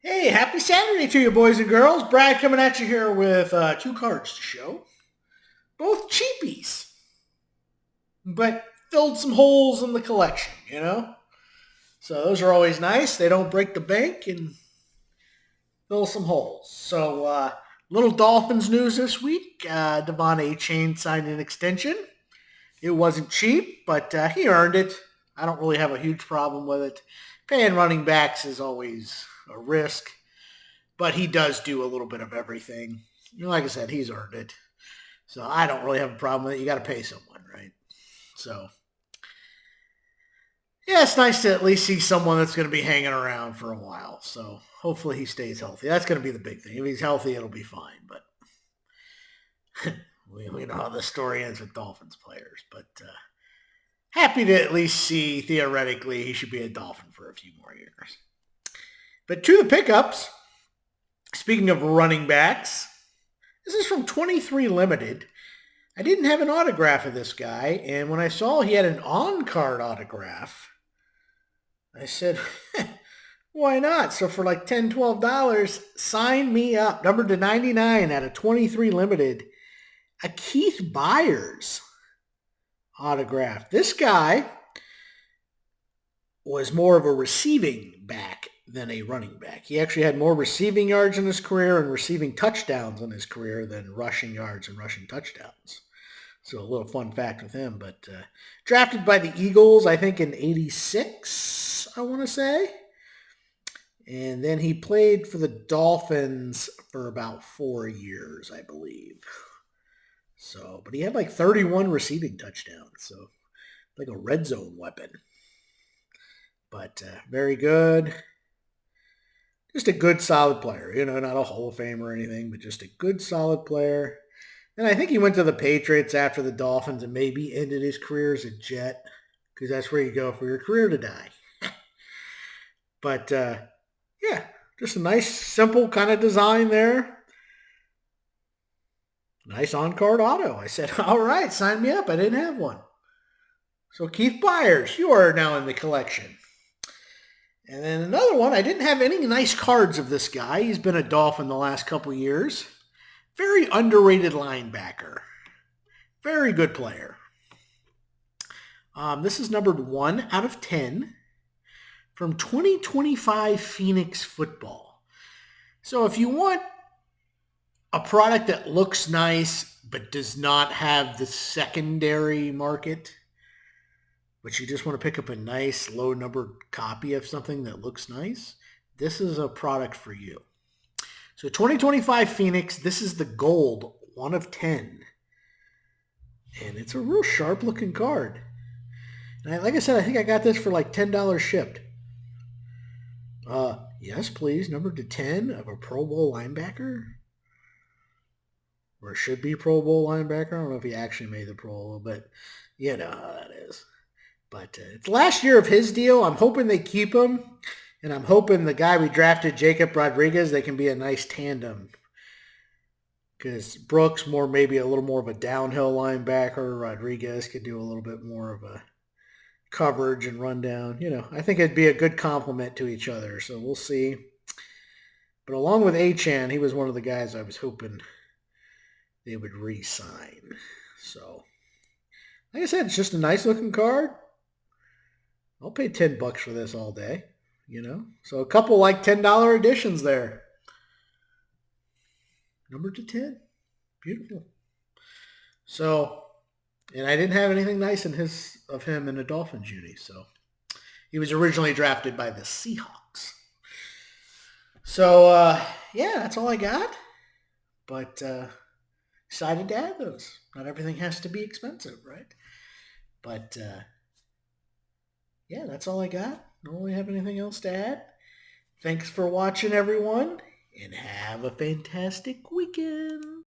Hey, happy Saturday to you, boys and girls. Brad coming at you here with two cards to show. Both cheapies, but filled some holes in the collection. So those are always nice. They don't break the bank and fill some holes. So, little Dolphins news this week. Devon Achane signed an extension. It wasn't cheap, but he earned it. I don't really have a huge problem with it. Paying running backs is always a risk. But he does do a little bit of everything. Like I said, he's earned it. So I don't really have a problem with it. You got to pay someone, right? So, yeah, it's nice to at least see someone that's going to be hanging around for a while. So hopefully he stays healthy. That's going to be the big thing. If he's healthy, it'll be fine. But we know how the story ends with Dolphins players. But happy to at least see, theoretically, he should be a Dolphin for a few more years. But to the pickups. Speaking of running backs, this is from 23 Limited. I didn't have an autograph of this guy, and when I saw he had an on-card autograph, I said, why not? So for like $10, $12, sign me up. Numbered to 99 out of 23 Limited. A Keith Byars autograph. This guy was more of a receiving back than a running back. He actually had more receiving yards in his career and receiving touchdowns in his career than rushing yards and rushing touchdowns. So a little fun fact with him. But drafted by the Eagles, I think in 86, I want to say. And then he played for the Dolphins for about 4 years, I believe. So, but he had like 31 receiving touchdowns. So like a red zone weapon. But very good. Just a good, solid player. Not a Hall of Fame or anything, but just a good, solid player. And I think he went to the Patriots after the Dolphins and maybe ended his career as a Jet, because that's where you go for your career to die. But, yeah, just a nice, simple kind of design there. Nice on-card auto. I said, all right, sign me up. I didn't have one. So Keith Byars, you are now in the collection. And then another one, I didn't have any nice cards of this guy. He's been a Dolphin the last couple years. Very underrated linebacker. Very good player. This is numbered 1 out of 10 from 2025 Phoenix Football. So if you want a product that looks nice but does not have the secondary market, but you just want to pick up a nice low-numbered copy of something that looks nice, this is a product for you. So 2025 Phoenix, this is the gold, 1 of 10. And it's a real sharp-looking card. And like I said, I think I got this for like $10 shipped. Yes, please, numbered to 10 of a Pro Bowl linebacker. Or should be Pro Bowl linebacker. I don't know if he actually made the Pro Bowl, but you know how that is. But it's last year of his deal. I'm hoping they keep him. And I'm hoping the guy we drafted, Jacob Rodriguez, they can be a nice tandem. Because Brooks, maybe a little more of a downhill linebacker. Rodriguez could do a little bit more of a coverage and rundown. I think it'd be a good complement to each other. So we'll see. But along with Achane, he was one of the guys I was hoping they would re-sign. So, like I said, it's just a nice looking card. I'll pay $10 for this all day, So a couple like $10 editions there. Number to 10. Beautiful. So, and I didn't have anything nice of him in a Dolphins uni, so he was originally drafted by the Seahawks. So, yeah, that's all I got. But excited to add those. Not everything has to be expensive, right? But yeah, that's all I got. Don't really have anything else to add. Thanks for watching, everyone, and have a fantastic weekend.